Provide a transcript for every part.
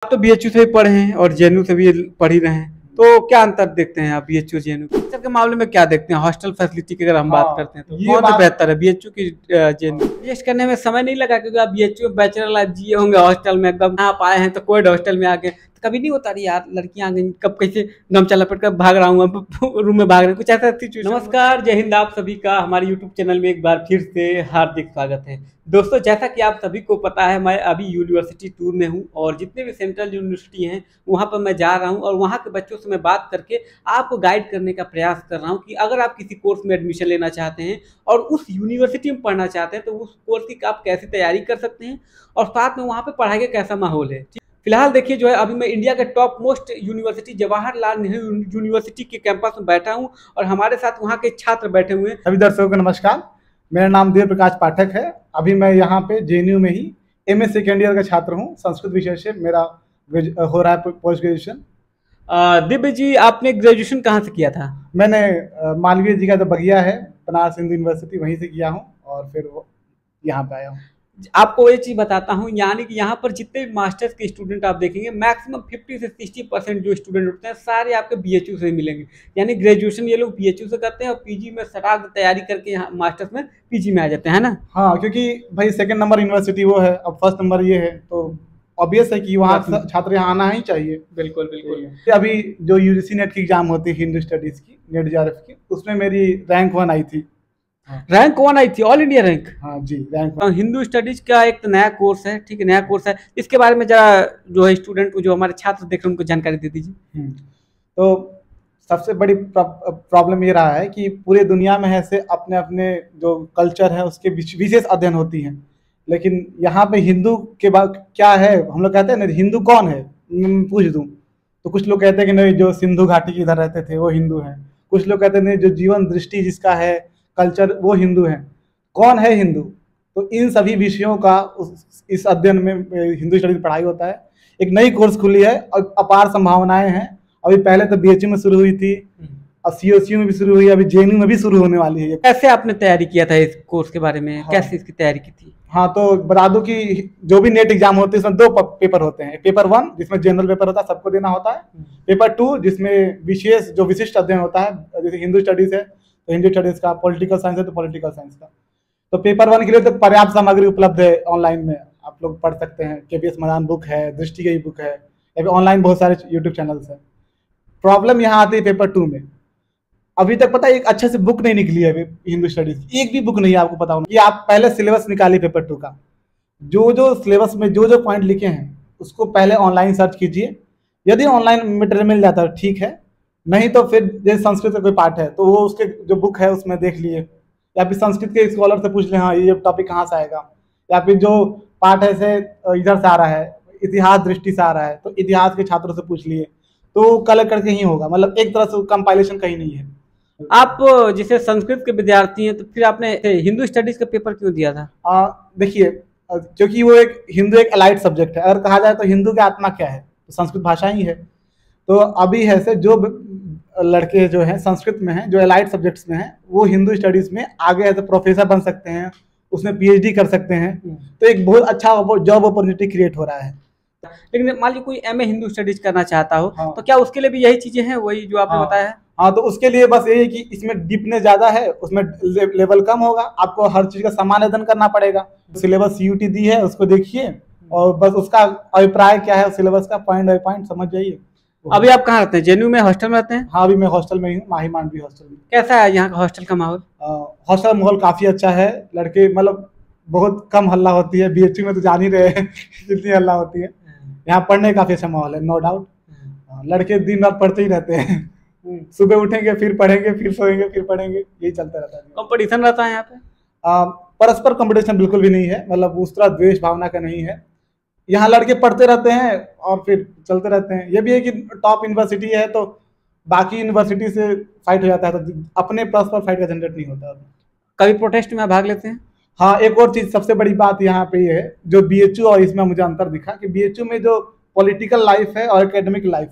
आप तो बीएचयू से भी पढ़े हैं और जेएनयू से भी पढ़ ही रहे हैं, तो क्या अंतर देखते हैं आप बीएचयू जेएनयू टीचर के मामले में? क्या देखते हैं हॉस्टल फैसिलिटी की अगर हम बात करते हैं तो कौन सा बेहतर है, बीएचयू की जेएनयू? एडजस्ट करने में समय नहीं लगा क्योंकि आप बीएचयू में बैचलर लाइफ जिए होंगे हॉस्टल में, एकदम आप आए हैं तो कोविड हॉस्टल में आके तो कभी नहीं होता रही यार लड़कियां आ गई कब कैसे गमछा लपेट कर भाग रहा हूँ रूम में भाग रहे हैं, कुछ ऐसा सिचुएशन? नमस्कार, जय हिंद। आप सभी का हमारे यूट्यूब चैनल में एक बार फिर से हार्दिक स्वागत है। दोस्तों, जैसा कि आप सभी को पता है, मैं अभी यूनिवर्सिटी टूर में हूं और जितने भी सेंट्रल यूनिवर्सिटी हैं वहां पर मैं जा रहा हूं और वहां के बच्चों से मैं बात करके आपको गाइड करने का प्रयास कर रहा हूं कि अगर आप किसी कोर्स में एडमिशन लेना चाहते हैं और उस यूनिवर्सिटी में पढ़ना चाहते हैं तो उस कोर्स की आप कैसे तैयारी कर सकते हैं और साथ में वहाँ पर पढ़ाई का कैसा माहौल है। फिलहाल देखिए जो है, अभी मैं इंडिया के top most university Jawaharlal Nehru university के कैंपस में बैठा हूं और हमारे साथ वहां के छात्र बैठे हुए हैं। सभी दर्शकों को नमस्कार, मेरा नाम देव प्रकाश पाठक है। अभी मैं यहाँ पे जेएनयू में ही एमए सेकेंड ईयर का छात्र हूँ। संस्कृत विषय से मेरा हो रहा है पोस्ट ग्रेजुएशन। दिव्य जी, आपने ग्रेजुएशन कहाँ से किया था? मैंने मालवीय जी का जो बगिया है बनारस हिंदू यूनिवर्सिटी, वहीं से किया हूँ और फिर यहाँ पे आया हूँ। आपको ये चीज़ बताता हूँ, यानी कि यहाँ पर जितने भी मास्टर्स के स्टूडेंट आप देखेंगे मैक्सिमम 50 से 60% जो स्टूडेंट होते हैं सारे आपके बीएचयू से मिलेंगे। यानी ग्रेजुएशन ये लोग बीएचयू से करते हैं और पीजी में सटाक तैयारी करके यहाँ मास्टर्स में पीजी में आ जाते हैं ना। हाँ, क्योंकि भाई सेकंड नंबर यूनिवर्सिटी वो है, अब फर्स्ट नंबर ये है, तो ऑब्वियस है कि वहाँ छात्र यहाँ आना ही चाहिए। बिल्कुल बिल्कुल। अभी जो यूजीसी नेट की एग्जाम होती है हिंदू स्टडीज की, नेट जेआरएफ की, उसमें मेरी रैंक 1 आई थी। रैंक 1 आई थी, ऑल इंडिया रैंक? हाँ जी, रैंक 1। हिंदू स्टडीज का एक नया कोर्स है, ठीक है, नया कोर्स है, इसके बारे में जरा जो है स्टूडेंट को, जो हमारे छात्र देख रहे हैं उनको जानकारी दे दीजिए। तो सबसे बड़ी प्रॉब्लम ये रहा है कि पूरे दुनिया में ऐसे अपने अपने जो कल्चर है उसके विशेष अध्ययन होती हैं, लेकिन यहाँ पे हिंदू के बाद क्या है, हम लोग कहते हैं ना हिंदू कौन है, पूछ दूँ तो कुछ लोग कहते हैं कि नहीं, जो सिंधु घाटी के इधर रहते थे वो हिंदू हैं। कुछ लोग कहते हैं नहीं, जो जीवन दृष्टि जिसका है, कल्चर, वो हिंदू है। कौन है हिंदू? तो इन सभी विषयों का इस अध्ययन में हिंदू स्टडीज पढ़ाई होता है। एक नई कोर्स खुली है और अपार संभावनाएं हैं। अभी पहले तो बीएचयू में शुरू हुई थी, अब सीओसीयू में भी शुरू हुई, अभी जेएनयू में भी शुरू होने वाली है। कैसे आपने तैयारी किया था इस कोर्स के बारे में? हाँ। कैसे इसकी तैयारी की थी? हाँ, तो बता दूं कि जो भी नेट एग्जाम होते हैं इसमें 2 पेपर होते हैं। पेपर 1 जिसमें जनरल पेपर होता है, सबको देना होता है। पेपर 2 जिसमें विशिष्ट अध्ययन होता है, जैसे हिंदू स्टडीज है तो हिंदू स्टडीज का, पॉलिटिकल साइंस है तो पॉलिटिकल साइंस का। तो पेपर 1 के लिए तो पर्याप्त सामग्री उपलब्ध है ऑनलाइन में, आप लोग पढ़ सकते हैं। केपीएस मदान बुक है, दृष्टि की बुक है, या फिर ऑनलाइन बहुत सारे यूट्यूब चैनल्स हैं। प्रॉब्लम यहाँ आती है पेपर 2 में। अभी तक पता है एक अच्छे से बुक नहीं निकली है हिंदू स्टडीज की, एक भी बुक नहीं है। आपको पता होगा कि आप पहले सिलेबस निकालिए पेपर 2 का, जो सिलेबस में जो पॉइंट लिखे हैं उसको पहले ऑनलाइन सर्च कीजिए। यदि ऑनलाइन मटेरियल मिल जाता है ठीक है, नहीं तो फिर जैसे संस्कृत का कोई पार्ट है तो वो उसके जो बुक है उसमें देख लिए, या फिर संस्कृत के स्कॉलर से पूछ ले, हाँ ये टॉपिक कहाँ से आएगा, या फिर जो पार्ट है से इधर से आ रहा है, इतिहास दृष्टि से आ रहा है तो इतिहास के छात्रों से पूछ लिए, तो कलेक्ट करके ही होगा। मतलब एक तरह से कंपाइलेशन कहीं नहीं है। आप जैसे संस्कृत के विद्यार्थी हैं तो फिर आपने हिंदू स्टडीज का पेपर क्यों दिया था? देखिए, क्योंकि वो हिंदू एक अलाइड सब्जेक्ट है। अगर कहा जाए तो हिंदू की आत्मा क्या है, तो संस्कृत भाषा ही है। तो अभी ऐसे जो लड़के जो हैं संस्कृत में हैं, जो अलाइड सब्जेक्ट्स में हैं, वो हिंदू स्टडीज में आगे ऐसे प्रोफेसर बन सकते हैं, उसमें पीएचडी कर सकते हैं। तो एक बहुत अच्छा जॉब अपॉर्चुनिटी क्रिएट हो रहा है। लेकिन मान लीजिए कोई एमए हिंदू स्टडीज करना चाहता हो, हाँ, तो क्या उसके लिए भी यही चीजें हैं, वही जो आपने बताया है? हाँ, तो उसके लिए बस यही कि इसमें डीपनेस ज्यादा है, उसमें लेवल कम होगा, आपको हर चीज का समान अध्ययन करना पड़ेगा। सिलेबस सीयूटी दी है, उसको देखिए और बस उसका अभिप्राय क्या है सिलेबस का, पॉइंट बाय पॉइंट समझ जाइए। अभी आप कहाँ रहते हैं? जेएनयू में हॉस्टल में रहते हैं? हाँ, अभी मैं हॉस्टल में हूँ, माही मांडवी हॉस्टल में। कैसा है यहाँ का हॉस्टल का माहौल? हॉस्टल माहौल काफी अच्छा है। लड़के मतलब बहुत कम हल्ला होती है, बीएचयू में तो जान ही रहे हैं कितनी हल्ला होती है। यहाँ पढ़ने काफी अच्छा माहौल है, नो डाउट। लड़के दिन रात पढ़ते ही रहते हैं, सुबह उठेंगे फिर पढ़ेंगे, फिर सोएंगे फिर पढ़ेंगे, यही चलता रहता है। कंपटीशन रहता है यहाँ पे? परस्पर कंपटीशन बिल्कुल भी नहीं है, मतलब उस तरह द्वेष भावना का नहीं है। यहाँ लड़के पढ़ते रहते हैं और फिर चलते रहते हैं। ये भी है कि टॉप यूनिवर्सिटी है तो बाकी यूनिवर्सिटी से फाइट हो जाता है, तो अपने परस्पर फाइट का झंझट नहीं होता। कभी प्रोटेस्ट में भाग लेते हैं? हाँ, एक और चीज सबसे बड़ी बात यहाँ पे ये है, जो बीएचयू और इसमें मुझे अंतर दिखा कि बीएचयू में जो पॉलिटिकल लाइफ है और एकेडमिक लाइफ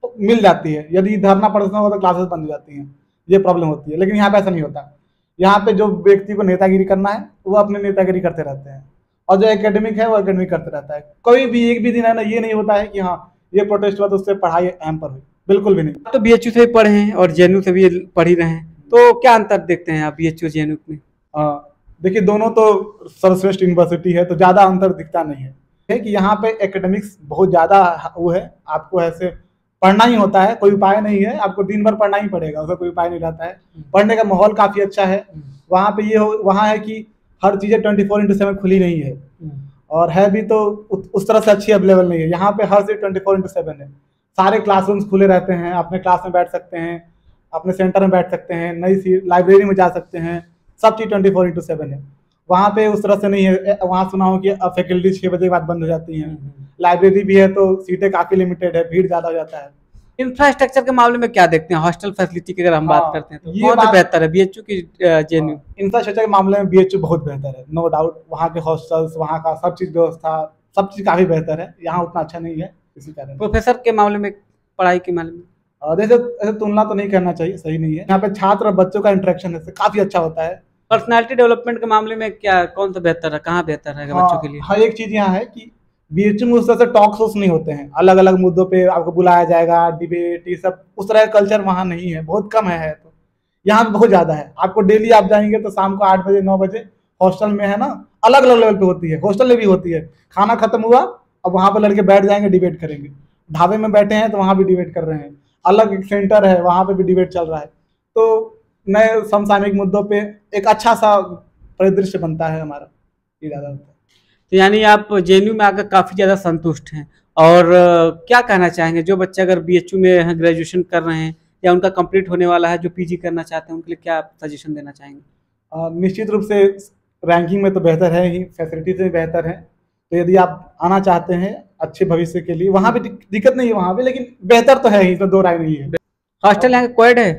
तो मिल जाती है। यदि धरना प्रदर्शन होगा तो क्लासेस बंद हो जाती हैं, ये प्रॉब्लम होती है। लेकिन यहाँ पे ऐसा नहीं होता। यहाँ पे जो व्यक्ति को नेतागिरी करना है वो अपने नेतागिरी करते रहते हैं, और जो एकेडमिक है वो एकेडमिक करते रहता है। कोई भी एक भी दिन है ना ये नहीं होता है कि हाँ ये प्रोटेस्ट हुआ तो उससे पढ़ाई अहम पर हुई, बिल्कुल भी नहीं। तो बीएचयू से भी पढ़े हैं और जेएनयू से भी पढ़ ही रहे हैं, तो क्या अंतर देखते हैं आप बीएचयू जेएनयू में? देखिए दोनों तो सर्वश्रेष्ठ यूनिवर्सिटी है तो ज़्यादा अंतर दिखता नहीं है कि यहाँ पे एकेडमिक्स बहुत ज़्यादा वो है, आपको ऐसे पढ़ना ही होता है, कोई उपाय नहीं है, आपको दिन भर पढ़ना ही पड़ेगा, उसका कोई उपाय नहीं रहता है। पढ़ने का माहौल काफ़ी अच्छा है वहाँ पे। वहाँ है कि हर चीज़ें 24/7 खुली नहीं है, और है भी तो उस तरह से अच्छी अवेलेबल नहीं है। यहाँ पे हर चीज़ 24/7 है, सारे क्लासरूम्स खुले रहते हैं, अपने क्लास में बैठ सकते हैं, अपने सेंटर में बैठ सकते हैं, नई सी लाइब्रेरी में जा सकते हैं, सब चीज़ 24/7 है। वहाँ पे उस तरह से नहीं है। वहाँ सुना हो कि फैकल्टी 6 बजे के बाद बंद हो जाती हैं। लाइब्रेरी भी है तो सीटें काफ़ी लिमिटेड है, भीड़ ज़्यादा हो जाता है। इंफ्रास्ट्रक्चर के मामले में क्या देखते हैं? हॉस्टल फैसिलिटी की अगर हम बात करते हैं तो ये कौन बेहतर है, बीएचयू की जेएनयू? इंफ्रास्ट्रक्चर के मामले में बीएचयू बहुत बेहतर है, नो डाउट। वहाँ के हॉस्टल्स, वहाँ का सब चीज़ व्यवस्था, सब चीज़ काफ़ी बेहतर है। यहाँ उतना अच्छा नहीं है, इसी कारण। प्रोफेसर के मामले में, पढ़ाई के मामले में ऐसे तुलना तो नहीं करना चाहिए, सही नहीं है। यहाँ पे छात्र और बच्चों का इंटरेक्शन है काफ़ी अच्छा होता है। पर्सनालिटी डेवलपमेंट के मामले में क्या, कौन सा बेहतर है, कहाँ बेहतर है बच्चों के लिए? हर एक चीज़ यहाँ है कि बीएचयू में उस तरह से टॉक शोस नहीं होते हैं, अलग अलग मुद्दों पे आपको बुलाया जाएगा, डिबेट, ये सब उस तरह का कल्चर वहाँ नहीं है, बहुत कम है। तो यहाँ पे बहुत ज़्यादा है। आपको डेली आप जाएंगे तो शाम को 8 बजे 9 बजे हॉस्टल में है ना, अलग अलग लेवल पे होती है, हॉस्टल में भी होती है। खाना खत्म हुआ अब वहाँ पे लड़के बैठ जाएंगे, डिबेट करेंगे। ढाबे में बैठे हैं तो वहाँ भी डिबेट कर रहे हैं, अलग एक सेंटर है वहाँ पे भी डिबेट चल रहा है। तो नए समसामयिक मुद्दों पे एक अच्छा सा परिदृश्य बनता है हमारा, ये ज़्यादा होता है। तो यानी आप जेएनयू में आकर काफ़ी ज़्यादा संतुष्ट हैं, और क्या कहना चाहेंगे जो बच्चे अगर बीएचयू में ग्रेजुएशन कर रहे हैं या उनका कंप्लीट होने वाला है, जो पीजी करना चाहते हैं, उनके लिए क्या आप सजेशन देना चाहेंगे? निश्चित रूप से रैंकिंग में तो बेहतर है ही, फैसिलिटीज में बेहतर है। तो यदि आप आना चाहते हैं अच्छे भविष्य के लिए, वहाँ भी दिक्कत नहीं है वहाँ भी, लेकिन बेहतर तो है ही, इसमें दो राय नहीं है। हॉस्टल यहाँ कोएड है?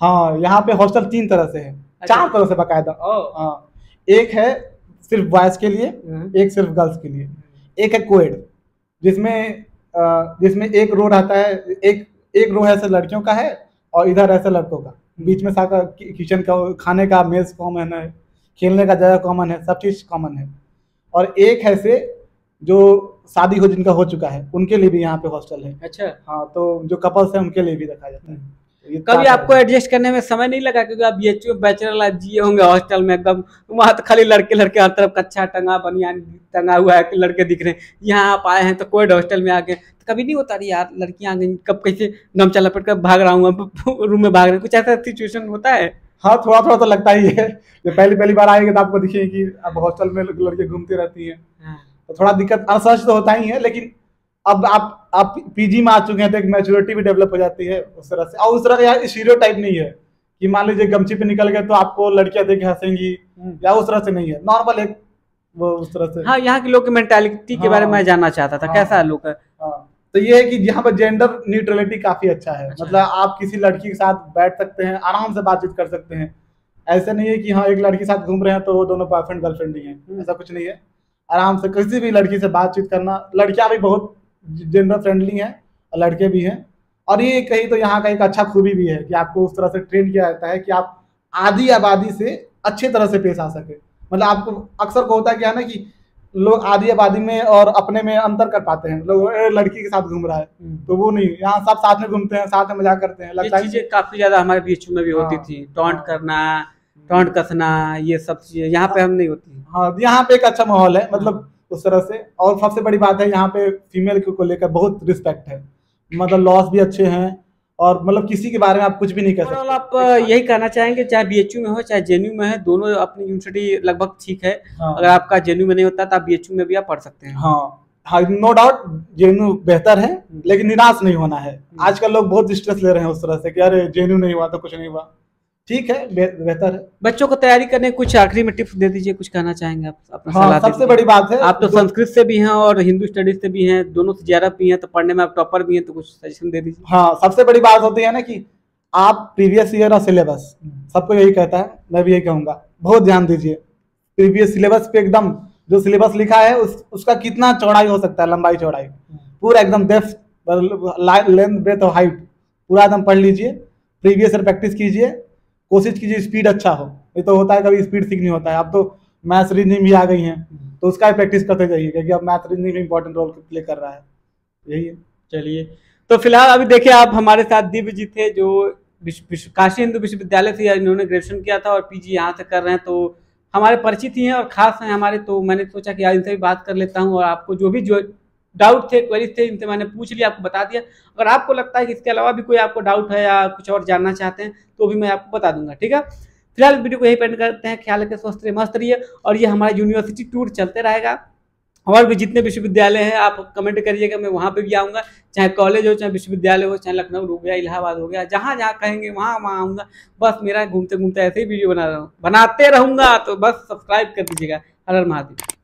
हाँ, यहाँ पे हॉस्टल 3 तरह से है, 4 तरह से बाकायदा। हाँ, एक है सिर्फ बॉयज के लिए, एक सिर्फ गर्ल्स के लिए, एक है कोएड जिसमें एक रो रहता है, एक रो ऐसे लड़कियों का है और इधर ऐसे लड़कों का, बीच में सारा किचन का, खाने का मेज कॉमन है, खेलने का जगह कॉमन है, सब चीज़ कॉमन है। और एक है से जो शादी हो जिनका हो चुका है उनके लिए भी यहाँ पे हॉस्टल है। अच्छा। हाँ, तो जो कपल्स हैं उनके लिए भी रखा जाता है। कभी आपको एडजस्ट करने में समय नहीं लगा, क्योंकि आप बीएचयू में बैचलर लाइफ जिए होंगे हॉस्टल में एकदम, वहाँ तो खाली लड़के हर तरफ कच्चा टंगा बनियान टंगा हुआ है, लड़के दिख रहे हैं। यहाँ आप आए हैं तो कोएड हॉस्टल में आ गए, तो कभी नहीं होता रही यार लड़कियाँ आ गई, कब कैसे गमछा लपेट कर भाग रहा हूँ रूम में भाग रहे हैं, कुछ ऐसा सिचुएशन होता है? हाँ, थोड़ा थोड़ा तो लगता ही है। जब पहली बार आएंगे तो आपको दिखेगी कि अब हॉस्टल में लड़के घूमती रहती हैं, तो थोड़ा दिक्कत असहज तो होता ही है। लेकिन अब आप पीजी में आ चुके हैं तो एक मैच्योरिटी भी डेवलप हो जाती है उस तरह से। और उस तरह का यार स्टीरियोटाइप नहीं है कि मान लीजिए गमछी पे निकल गए तो आपको लड़कियां देख के हंसेंगी, या उस तरह से नहीं है, नॉर्मल एक वो उस तरह से। हाँ, यहाँ की लोग की मेंटालिटी के बारे में मैं जानना चाहता था, कैसा है लोग का? तो ये है कि यहाँ पर जेंडर न्यूट्रलिटी काफी अच्छा है। मतलब आप किसी लड़की के साथ बैठ सकते हैं, आराम से बातचीत कर सकते हैं। ऐसा नहीं है कि हाँ एक लड़की के साथ घूम रहे हैं तो वो दोनों बॉयफ्रेंड गर्लफ्रेंड ही हैं, ऐसा कुछ नहीं है। आराम से किसी भी लड़की से बातचीत करना, लड़कियां भी बहुत जेंडर फ्रेंडली हैं और लड़के भी हैं। और ये कहीं तो यहाँ का एक अच्छा खूबी भी है कि आपको उस तरह से ट्रेन किया जाता है कि आप आधी आबादी से अच्छी तरह से पेश आ सके। मतलब आपको अक्सर को होता है क्या है ना कि लोग आधी आबादी में और अपने में अंतर कर पाते हैं, लोग लड़की के साथ घूम रहा है, तो वो नहीं, यहाँ सब साथ में घूमते हैं, साथ में मजाक करते हैं। ये चीजें काफी ज्यादा हमारे बीच में भी होती थी, टॉन्ट करना, टॉन्ट कसना, ये सब चीजें यहाँ पे हम नहीं होती। हाँ, यहाँ पे एक अच्छा माहौल है मतलब उस तरह से। और सबसे बड़ी बात है यहाँ पे फीमेल को लेकर बहुत रिस्पेक्ट है, मतलब लॉस भी अच्छे हैं, और मतलब किसी के बारे में आप कुछ भी नहीं कह सकते। आप यही कहना चाहेंगे चाहे बीएचयू में हो चाहे जेएनयू में है, दोनों अपनी यूनिवर्सिटी लगभग ठीक है। हाँ। अगर आपका जेएनयू में नहीं होता तो आप बीएचयू में भी आप पढ़ सकते हैं। हाँ, नो डाउट जेएनयू बेहतर है, लेकिन निराश नहीं होना है। आजकल लोग बहुत स्ट्रेस ले रहे हैं उस तरह से कि अरे जेएनयू नहीं हुआ तो कुछ नहीं हुआ। ठीक है, बेहतर है। बच्चों को तैयारी करने कुछ आखिरी में टिप्स दे दीजिए, कुछ कहना चाहेंगे आप? हाँ, सबसे बड़ी बात है, आप तो संस्कृत से भी हैं और हिंदू स्टडीज से भी हैं, दोनों से ज्यादा भी हैं, तो पढ़ने में आप टॉपर भी हैं, तो कुछ सजेशन दे दीजिए। हाँ, सबसे बड़ी बात होती है ना कि आप प्रीवियस ईयर और सिलेबस, सबको यही कहता है, मैं भी यही कहूँगा, बहुत ध्यान दीजिए प्रीवियस सिलेबस पे। एकदम जो सिलेबस लिखा है उसका कितना चौड़ाई हो सकता है, लंबाई चौड़ाई पूरा एकदम डेप्थ, लेंथ, ब्रेथ और हाइट पूरा एकदम पढ़ लीजिए। प्रीवियस ईयर प्रैक्टिस कीजिए, कोशिश कीजिए स्पीड अच्छा हो। ये तो होता है कभी स्पीड सीखनी होता है, अब तो मैथ्स रीजनिंग भी आ गई हैं, तो उसका प्रैक्टिस करते जाइए, क्योंकि अब मैथ रीजनिंग भी इंपॉर्टेंट रोल प्ले कर रहा है। यही है। चलिए, तो फिलहाल अभी देखिए आप हमारे साथ दिव्य जी थे, जो काशी हिंदू विश्वविद्यालय से इन्होंने ग्रेजुएशन किया था और पीजी यहाँ से कर रहे हैं, तो हमारे परिचित ही हैं और खास हैं हमारे, तो मैंने सोचा कि आज इनसे भी बात कर लेता हूँ और आपको जो डाउट थे, क्वेरीज थे, इनसे मैंने पूछ लिया, आपको बता दिया। अगर आपको लगता है कि इसके अलावा भी कोई आपको डाउट है या कुछ और जानना चाहते हैं तो भी मैं आपको बता दूंगा, ठीक है। फिलहाल वीडियो को यही पेंड करते हैं, ख्याल रखें, स्वस्थ रहिए, मस्त रहिए, और ये हमारा यूनिवर्सिटी टूर चलते रहेगा। और भी जितने विश्वविद्यालय हैं आप कमेंट करिएगा, मैं वहाँ पे भी आऊँगा, चाहे कॉलेज हो, चाहे विश्वविद्यालय हो, चाहे लखनऊ हो गया, इलाहाबाद हो गया, जहाँ जहाँ कहेंगे वहाँ वहाँ आऊँगा। बस मेरा घूमते घूमते ऐसे ही वीडियो बनाते रहूँगा, तो बस सब्सक्राइब कर दीजिएगा। हर हर महादेव।